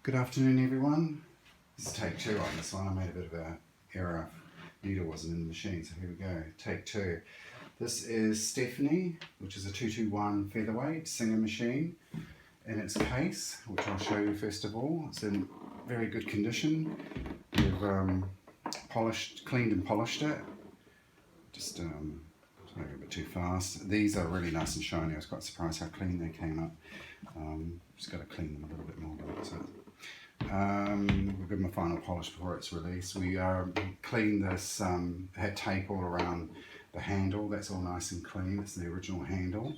Good afternoon, everyone. This is take two on this one. I made a bit of an error. Needle wasn't in the machine, so here we go. Take two. This is Stephanie, which is a 221 Featherweight Singer machine in its case, which I'll show you first of all. It's in very good condition. We've cleaned and polished it. Just maybe a bit too fast. These are really nice and shiny. I was quite surprised how clean they came up. Just got to clean them a little bit more. We'll give them a final polish before it's released. We cleaned this, had tape all around the handle. That's all nice and clean. It's the original handle.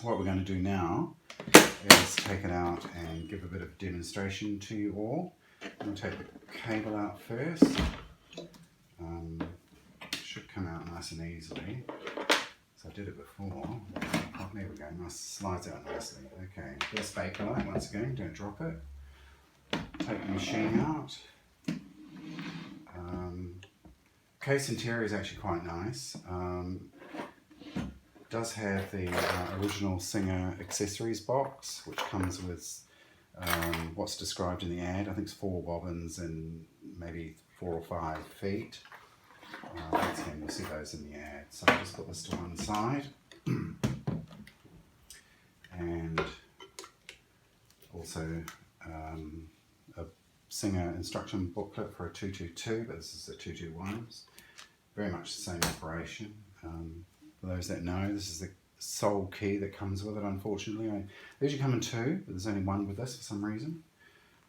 What we're going to do now is take it out and give a bit of demonstration to you all. I'm going to take the cable out first. Should come out nice and easily. So I did it before. Oh, there we go. Nice, slides out nicely. Okay, here's Bakelite once again. Don't drop it. Take the machine out. Case interior is actually quite nice. Does have the original Singer accessories box, which comes with what's described in the ad. I think it's 4 bobbins and maybe 4 or 5 feet. Once again, you'll see those in the ad. So I'll just put this to one side. And also a Singer instruction booklet for a 222, but this is a 221. Very much the same operation. For those that know, this is the sole key that comes with it, unfortunately. They usually come in 2, but there's only 1 with this for some reason.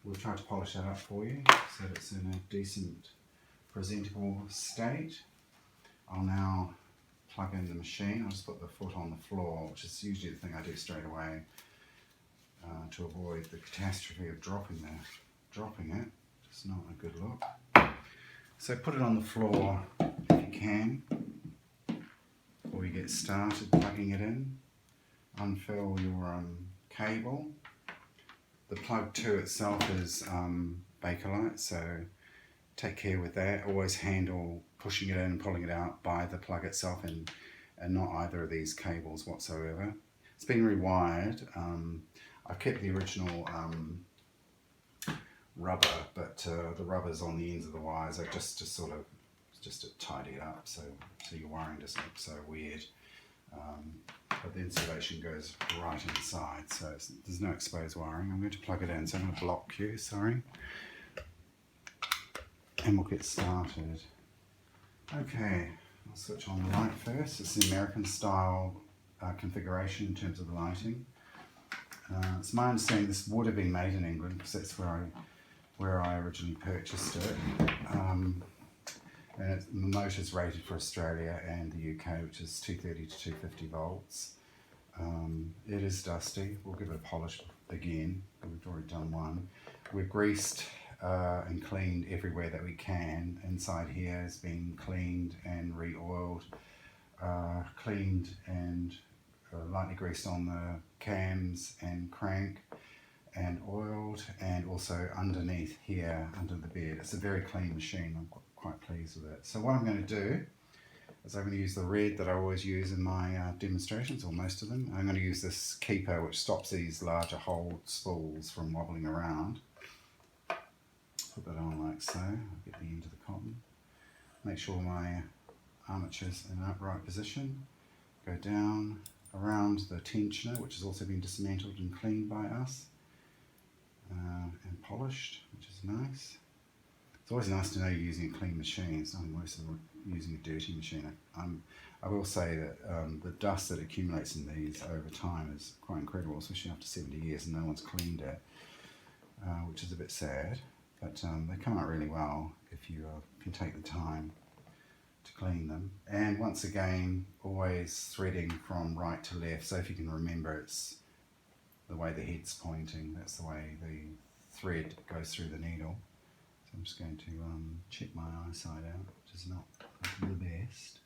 We'll try to polish that up for you so that it's in a decent, presentable state. I'll now plug in the machine. I'll just put the foot on the floor, which is usually the thing I do straight away to avoid the catastrophe of dropping it. Just not a good look. So put it on the floor if you can before you get started plugging it in. Unfill your cable. The plug 2 itself is Bakelite, so take care with that. Always handle pushing it in and pulling it out by the plug itself and not either of these cables whatsoever. It's been rewired. I've kept the original rubber, but the rubber's on the ends of the wires are just to tidy it up so your wiring doesn't look so weird. But the insulation goes right inside, so there's no exposed wiring. I'm going to plug it in, so I'm going to block you, sorry. And we'll get started. Okay, I'll switch on the light first. It's the American style configuration in terms of the lighting. It's my understanding this would have been made in England because that's where I originally purchased it. And the motor's rated for Australia and the UK, which is 230 to 250 volts. It is dusty. We'll give it a polish again. We've already done one. We've greased and cleaned everywhere that we can. Inside here has been cleaned and re-oiled, cleaned and lightly greased on the cams and crank and oiled, and also underneath here under the bed. It's a very clean machine. I'm quite pleased with it. So what I'm going to do is I'm going to use the red that I always use in my demonstrations, or most of them. I'm going to use this keeper which stops these larger hole spools from wobbling around. Put that on like so. I'll get the end of the cotton. Make sure my armature's in an upright position. Go down around the tensioner, which has also been dismantled and cleaned by us and polished, which is nice. It's always nice to know you're using a clean machine. It's nothing worse than using a dirty machine. I will say that the dust that accumulates in these over time is quite incredible, especially after 70 years and no one's cleaned it, which is a bit sad. But they come out really well if you can take the time to clean them. And once again, always threading from right to left. So if you can remember, it's the way the head's pointing. That's the way the thread goes through the needle. So I'm just going to check my eyesight out, which is not the best.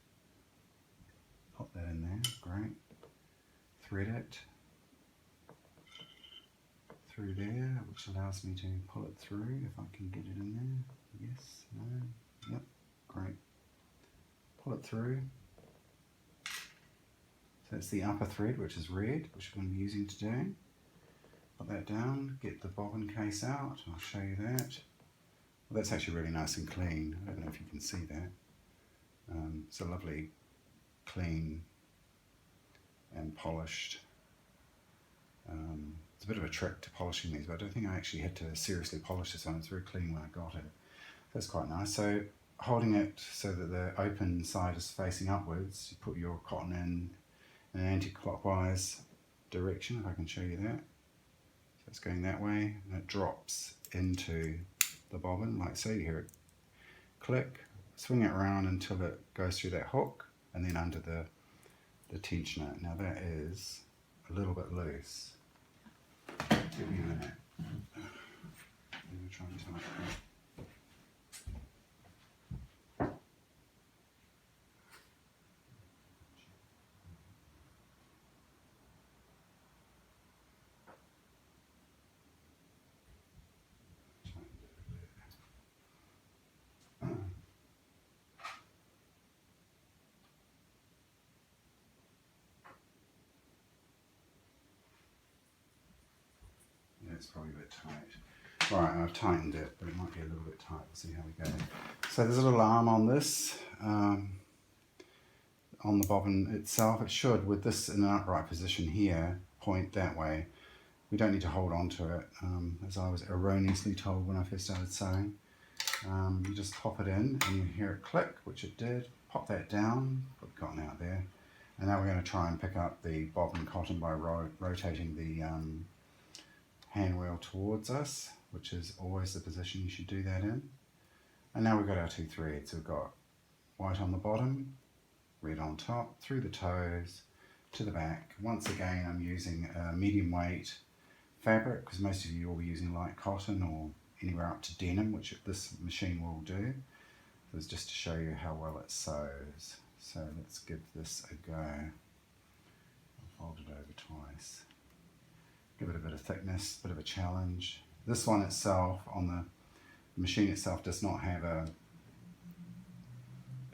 Pop that in there, great. Thread it through there, which allows me to pull it through if I can get it in there. Yes, no, yep, great. Pull it through. So it's the upper thread, which is red, which we're going to be using today. put that down, get the bobbin case out, I'll show you that. Well, that's actually really nice and clean. I don't know if you can see that. It's a lovely, clean and polished. It's a bit of a trick to polishing these, but I don't think I actually had to seriously polish this one. It's very clean when I got it. That's quite nice. So holding it so that the open side is facing upwards, you put your cotton in an anti-clockwise direction, if I can show you that. So it's going that way, and it drops into the bobbin like so. You hear it click, swing it around until it goes through that hook and then under the tensioner. Now that is a little bit loose. Give me a minute. I'm going to try and tighten it. It's probably a bit tight. Right, I've tightened it, but it might be a little bit tight. We'll see how we go. So there's a little arm on this, on the bobbin itself. It should, with this in an upright position here, point that way. We don't need to hold on to it, as I was erroneously told when I first started sewing. You just pop it in and you hear it click, which it did. Pop that down, put the cotton out there. And now we're going to try and pick up the bobbin cotton by rotating the hand wheel towards us, which is always the position you should do that in. And now we've got our two threads. We've got white on the bottom, red on top, through the toes, to the back. Once again, I'm using a medium weight fabric, because most of you will be using light cotton or anywhere up to denim, which this machine will do. So it's just to show you how well it sews. So let's give this a go. I'll fold it over twice. Give it a bit of thickness, a bit of a challenge. This one itself, on the machine itself, does not have a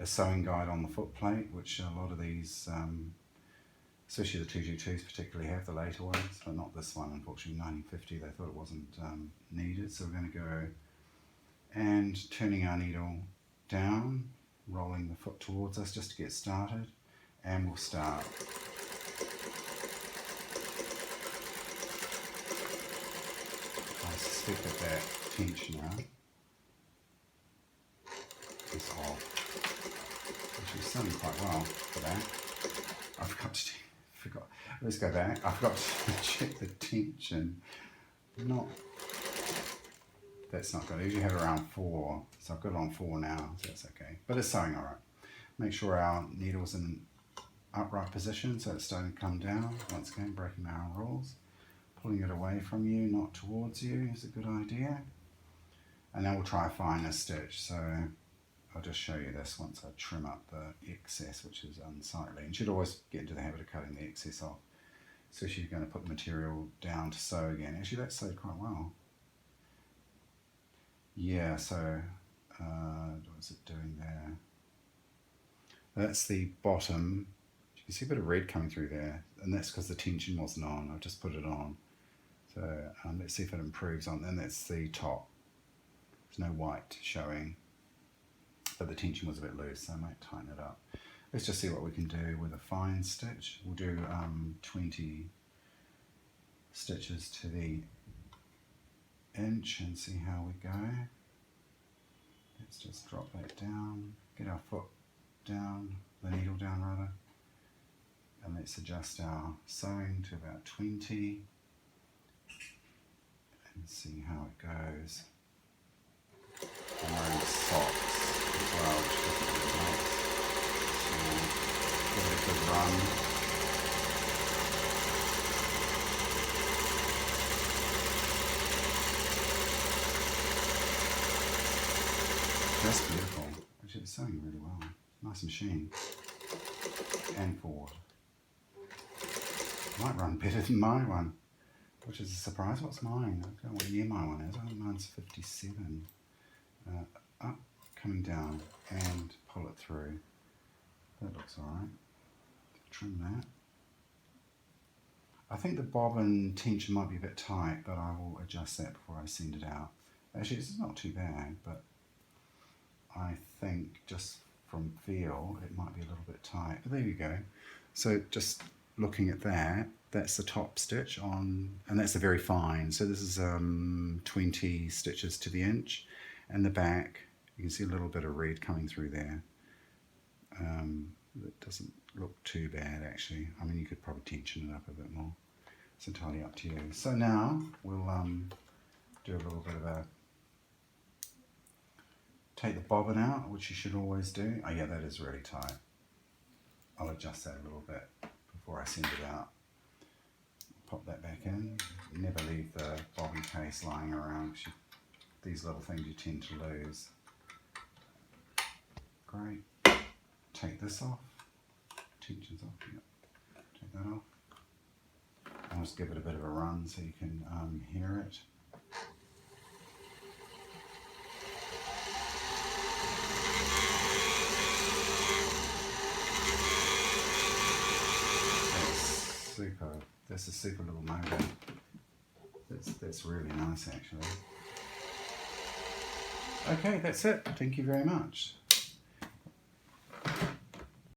sewing guide on the foot plate, which a lot of these, especially the 222s particularly, have, the later ones, but not this one. Unfortunately, 1950, they thought it wasn't needed. So we're going to go and turning our needle down, rolling the foot towards us just to get started, and we'll start. I suspect that tensioner is off. Actually, sewing quite well for that. Let's go back. I forgot to check the tension. That's not good. I usually have around 4, so I've got it on 4 now, so that's okay. But it's sewing all right. Make sure our needle's in an upright position, so it's starting to come down. Once again, breaking my own rules. Pulling it away from you, not towards you, is a good idea. And then we'll try a finer stitch. So I'll just show you this once I trim up the excess, which is unsightly. And you should always get into the habit of cutting the excess off, especially if you're going to put the material down to sew again. Actually, that sewed quite well. Yeah, so what's it doing there? That's the bottom. You can see a bit of red coming through there, and that's because the tension wasn't on. I've just put it on. So let's see if it improves on. And that's the top. There's no white showing, but the tension was a bit loose, so I might tighten it up. Let's just see what we can do with a fine stitch. We'll do 20 stitches to the inch and see how we go. Let's just drop that down, get our foot down, the needle down rather, and let's adjust our sewing to about 20 and see how it goes. I'm wearing socks as well, which definitely helps. So give it a good run. That's beautiful. Actually, it's sewing really well. Nice machine. And forward. Might run better than my one, which is a surprise. What's mine? I don't know what year my one is. I think mine's 57. Up, coming down, and pull it through. That looks alright. Trim that. I think the bobbin tension might be a bit tight, but I will adjust that before I send it out. Actually, it's not too bad, but I think just from feel, it might be a little bit tight. But there you go. So just looking at that, that's the top stitch on, and that's a very fine. So this is 20 stitches to the inch, and the back, you can see a little bit of red coming through there. It doesn't look too bad actually. I mean, you could probably tension it up a bit more. It's entirely up to you. So now we'll do a little bit of a, take the bobbin out, which you should always do. Oh yeah, that is really tight. I'll adjust that a little bit before I send it out. Pop that back in. Never leave the bobbin case lying around. These little things you tend to lose. Great. Take this off. Tension's off. Yep. Take that off. I'll just give it a bit of a run so you can hear it. Super. That's a super little motor. That's really nice actually. Okay, that's it. Thank you very much.